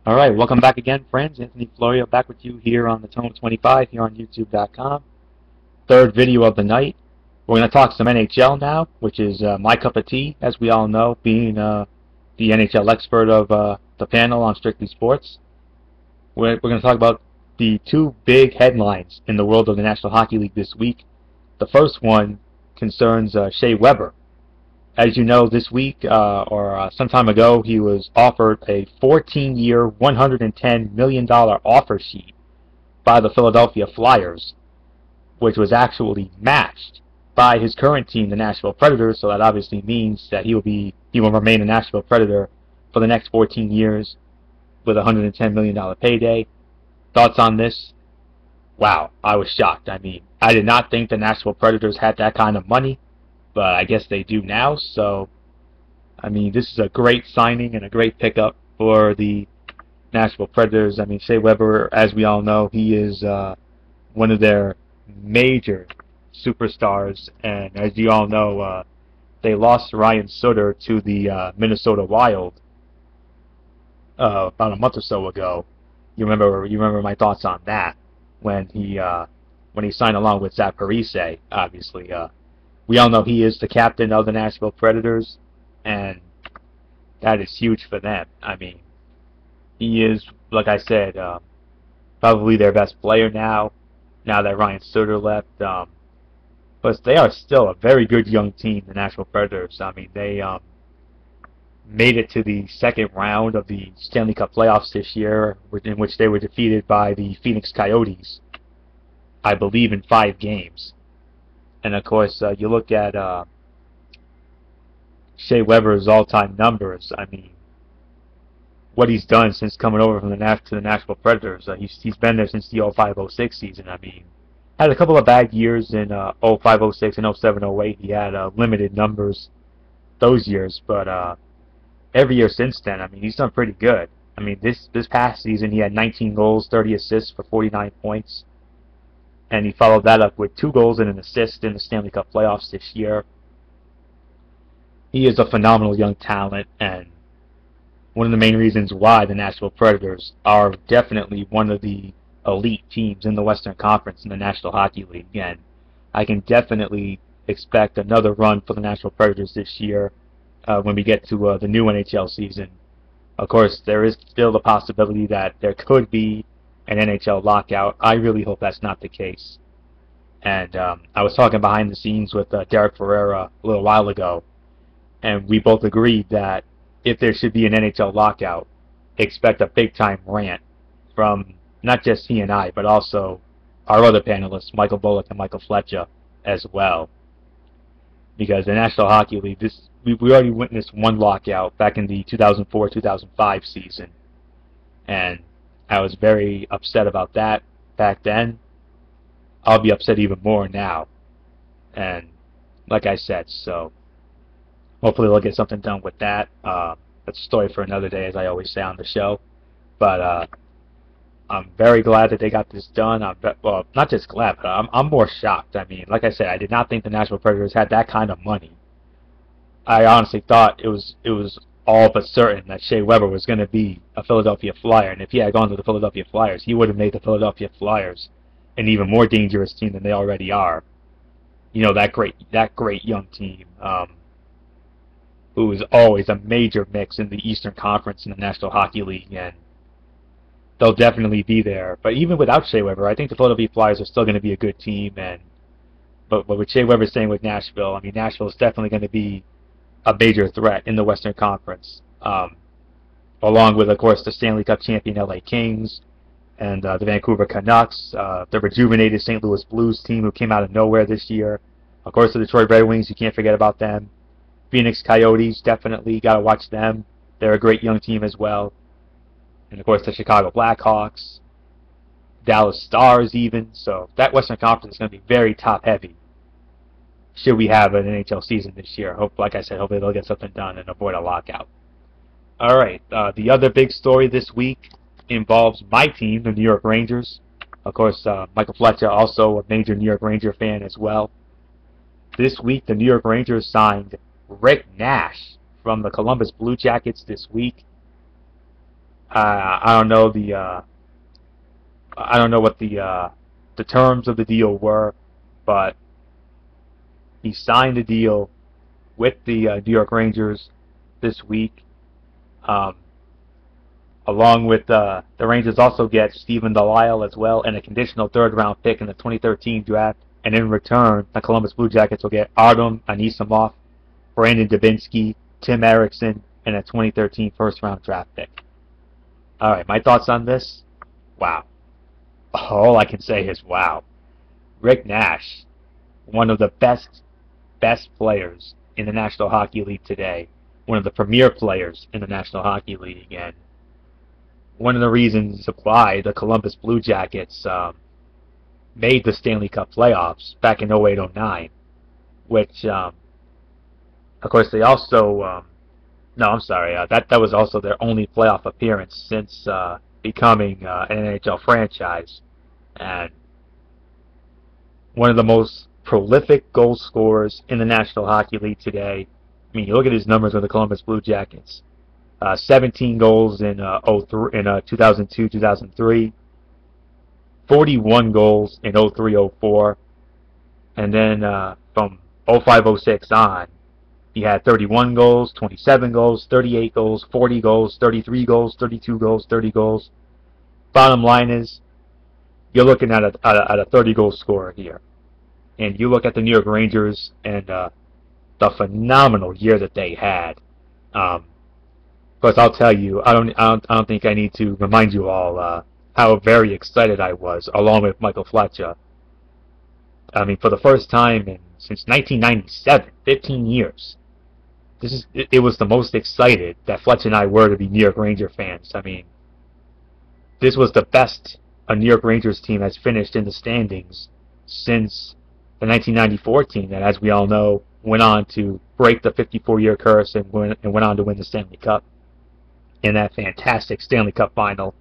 All right, welcome back again, friends. Anthony Florio back with you here on the Tone 25 here on YouTube.com. Third video of the night. We're going to talk some NHL now, which is my cup of tea, as we all know, being the NHL expert of the panel on Strictly Sports. We're going to talk about the two big headlines in the world of the National Hockey League this week. The first one concerns Shea Weber. As you know, this week or some time ago, he was offered a 14-year, $110 million offer sheet by the Philadelphia Flyers, which was actually matched by his current team, the Nashville Predators. So that obviously means that he will remain a Nashville Predator for the next 14 years with a $110 million payday. Thoughts on this? Wow, I was shocked. I mean, I did not think the Nashville Predators had that kind of money, but I guess they do now. So, I mean, this is a great signing and a great pickup for the Nashville Predators. I mean, Shea Weber, as we all know, he is one of their major superstars, and as you all know, they lost Ryan Sutter to the Minnesota Wild about a month or so ago. You remember my thoughts on that when he signed along with Zach Parise. Obviously, we all know he is the captain of the Nashville Predators, and that is huge for them. I mean, he is, like I said, probably their best player now that Ryan Sutter left. But they are still a very good young team, the Nashville Predators. I mean, they made it to the second round of the Stanley Cup playoffs this year, in which they were defeated by the Phoenix Coyotes, I believe, in 5 games. And of course, you look at Shea Weber's all-time numbers. I mean, what he's done since coming over from to the Nashville Predators. He's been there since the 05-06 season. I mean, had a couple of bad years in 05-06 and 07-08. He had limited numbers those years, but every year since then, I mean, he's done pretty good. I mean, this past season, he had 19 goals, 30 assists for 49 points. And he followed that up with 2 goals and an assist in the Stanley Cup playoffs this year. He is a phenomenal young talent, and one of the main reasons why the Nashville Predators are definitely one of the elite teams in the Western Conference in the National Hockey League. And I can definitely expect another run for the Nashville Predators this year when we get to the new NHL season. Of course, there is still the possibility that there could be an NHL lockout. I really hope that's not the case. And I was talking behind the scenes with Derek Ferreira a little while ago, and we both agreed that if there should be an NHL lockout, expect a big-time rant from not just he and I, but also our other panelists, Michael Bullock and Michael Fletcher, as well. Because the National Hockey League, we already witnessed one lockout back in the 2004-2005 season, and I was very upset about that back then. I'll be upset even more now. And like I said, so hopefully they'll get something done with that. That's a story for another day, as I always say on the show. But I'm very glad that they got this done. Well, not just glad, but I'm more shocked. I mean, like I said, I did not think the Nashville Predators had that kind of money. I honestly thought it was all but certain that Shea Weber was going to be a Philadelphia Flyer, and if he had gone to the Philadelphia Flyers, he would have made the Philadelphia Flyers an even more dangerous team than they already are. You know, that great young team, who is always a major mix in the Eastern Conference in the National Hockey League, and they'll definitely be there. But even without Shea Weber, I think the Philadelphia Flyers are still going to be a good team. But with Shea Weber staying with Nashville, I mean, Nashville is definitely going to be a major threat in the Western Conference, along with, of course, the Stanley Cup champion LA Kings and the Vancouver Canucks, the rejuvenated St. Louis Blues team who came out of nowhere this year. Of course, the Detroit Red Wings, you can't forget about them. Phoenix Coyotes, definitely got to watch them. They're a great young team as well. And, of course, the Chicago Blackhawks, Dallas Stars even. So that Western Conference is going to be very top-heavy should we have an NHL season this year. Like I said, hopefully they'll get something done and avoid a lockout. All right, the other big story this week involves my team, the New York Rangers. Of course, Michael Fletcher, also a major New York Ranger fan as well. This week, the New York Rangers signed Rick Nash from the Columbus Blue Jackets this week. I don't know I don't know what the terms of the deal were, but he signed a deal with the New York Rangers this week. Um, Along with the Rangers also get Steven Delisle as well and a conditional third-round pick in the 2013 draft. And in return, the Columbus Blue Jackets will get Artem Anisimov, Brandon Dubinsky, Tim Erickson, and a 2013 first-round draft pick. All right, my thoughts on this? Wow. All I can say is wow. Rick Nash, one of the best players in the National Hockey League today, one of the premier players in the National Hockey League, and one of the reasons why the Columbus Blue Jackets made the Stanley Cup playoffs back in 08-09, which, of course, they also, no, I'm sorry, that was also their only playoff appearance since becoming an NHL franchise, and one of the most prolific goal scorers in the National Hockey League today. I mean, you look at his numbers with the Columbus Blue Jackets. 17 goals in 2002-2003, 41 goals in 03-04, and then from 05-06 on, he had 31 goals, 27 goals, 38 goals, 40 goals, 33 goals, 32 goals, 30 goals. Bottom line is, you're looking at a 30-goal scorer here, and you look at the New York Rangers and the phenomenal year that they had. But I'll tell you, I don't think I need to remind you all how very excited I was, along with Michael Fletcher. I mean, for the first time since 1997, 15 years, it was the most excited that Fletcher and I were to be New York Ranger fans. I mean, this was the best a New York Rangers team has finished in the standings since the 1994 team that, as we all know, went on to break the 54-year curse and went on to win the Stanley Cup in that fantastic Stanley Cup final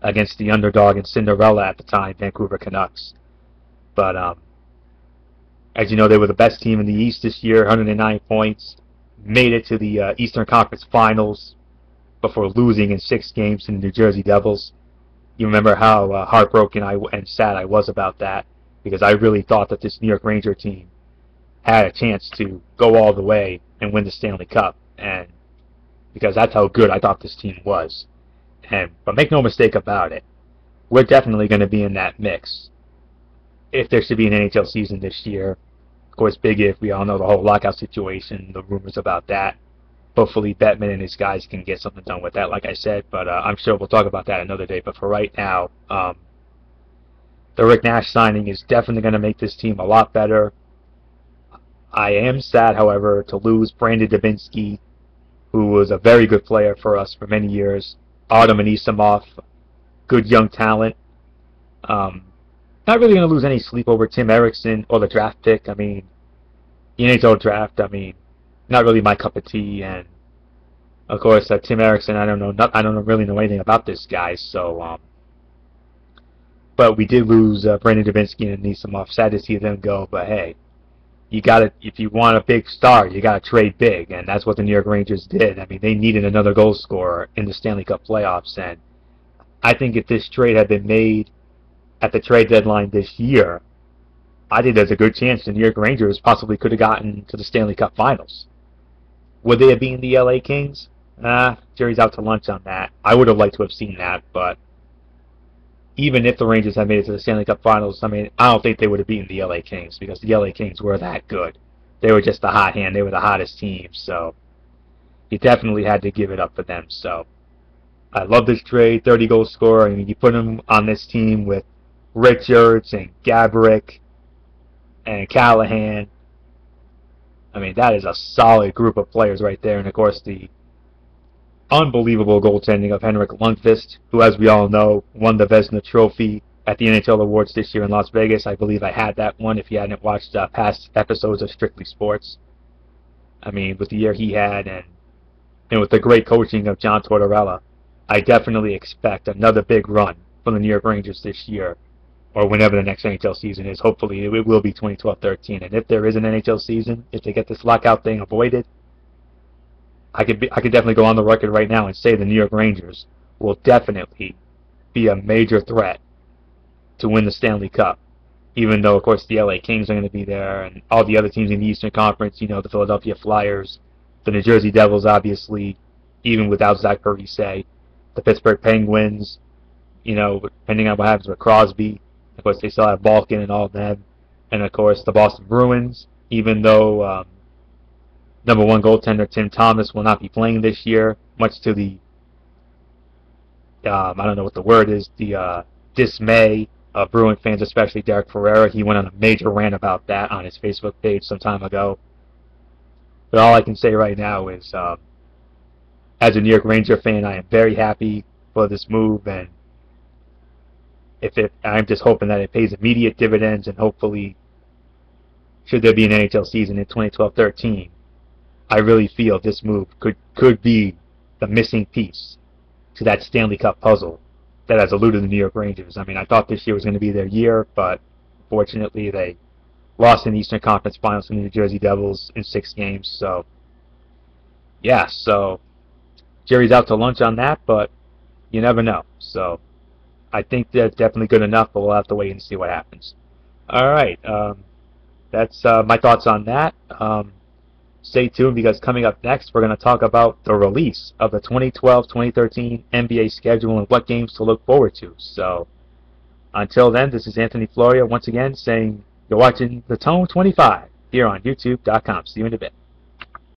against the underdog and Cinderella at the time, Vancouver Canucks. But as you know, they were the best team in the East this year, 109 points, made it to the Eastern Conference Finals before losing in 6 games to the New Jersey Devils. You remember how heartbroken and sad I was about that, because I really thought that this New York Ranger team had a chance to go all the way and win the Stanley Cup, and because that's how good I thought this team was. But make no mistake about it, we're definitely going to be in that mix if there should be an NHL season this year. Of course, big if, we all know the whole lockout situation, the rumors about that. Hopefully Bettman and his guys can get something done with that, like I said, but I'm sure we'll talk about that another day. But for right now, the Rick Nash signing is definitely going to make this team a lot better. I am sad, however, to lose Brandon Dubinsky, who was a very good player for us for many years. Artem Anisimov, good young talent. Not really going to lose any sleep over Tim Erickson or the draft pick. I mean, the NHL draft, I mean, not really my cup of tea. And of course, Tim Erickson, I don't really know anything about this guy. So, but we did lose Brandon Dubinsky and Anisimov. Sad to see them go, but hey. If you want a big star, you gotta trade big, and that's what the New York Rangers did. I mean, they needed another goal scorer in the Stanley Cup playoffs, and I think if this trade had been made at the trade deadline this year, I think there's a good chance the New York Rangers possibly could have gotten to the Stanley Cup Finals. Would they have beaten the LA Kings? Jury's out to lunch on that. I would have liked to have seen that, but even if the Rangers had made it to the Stanley Cup Finals, I mean, I don't think they would have beaten the LA Kings, because the LA Kings were that good. They were just the hot hand. They were the hottest team, so you definitely had to give it up for them. So I love this trade, 30-goal scorer. I mean, you put him on this team with Richards and Gaborik and Callahan. I mean, that is a solid group of players right there. And, of course, the unbelievable goaltending of Henrik Lundqvist, who, as we all know, won the Vezina Trophy at the NHL Awards this year in Las Vegas. I believe I had that one if you hadn't watched past episodes of Strictly Sports. I mean, with the year he had and with the great coaching of John Tortorella, I definitely expect another big run from the New York Rangers this year, or whenever the next NHL season is. Hopefully, it will be 2012-13. And if there is an NHL season, if they get this lockout thing avoided, I could definitely go on the record right now and say the New York Rangers will definitely be a major threat to win the Stanley Cup. Even though, of course, the LA Kings are going to be there, and all the other teams in the Eastern Conference, you know, the Philadelphia Flyers, the New Jersey Devils, obviously, even without Zach Parise, the Pittsburgh Penguins, you know, depending on what happens with Crosby. Of course, they still have Balkan and all of them. And, of course, the Boston Bruins, even though number one goaltender Tim Thomas will not be playing this year, much to the, I don't know what the word is, the dismay of Bruin fans, especially Derek Ferreira. He went on a major rant about that on his Facebook page some time ago. But all I can say right now is, as a New York Ranger fan, I am very happy for this move, and I'm just hoping that it pays immediate dividends, and hopefully, should there be an NHL season in 2012-13, I really feel this move could be the missing piece to that Stanley Cup puzzle that has eluded the New York Rangers. I mean, I thought this year was going to be their year, but unfortunately they lost in the Eastern Conference Finals to the New Jersey Devils in 6 games. So, yeah, so Jerry's out to lunch on that, but you never know. So, I think that's definitely good enough, but we'll have to wait and see what happens. All right, that's my thoughts on that. Stay tuned, because coming up next, we're going to talk about the release of the 2012-2013 NBA schedule and what games to look forward to. So, until then, this is Anthony Florio once again saying you're watching The Tone 25 here on YouTube.com. See you in a bit.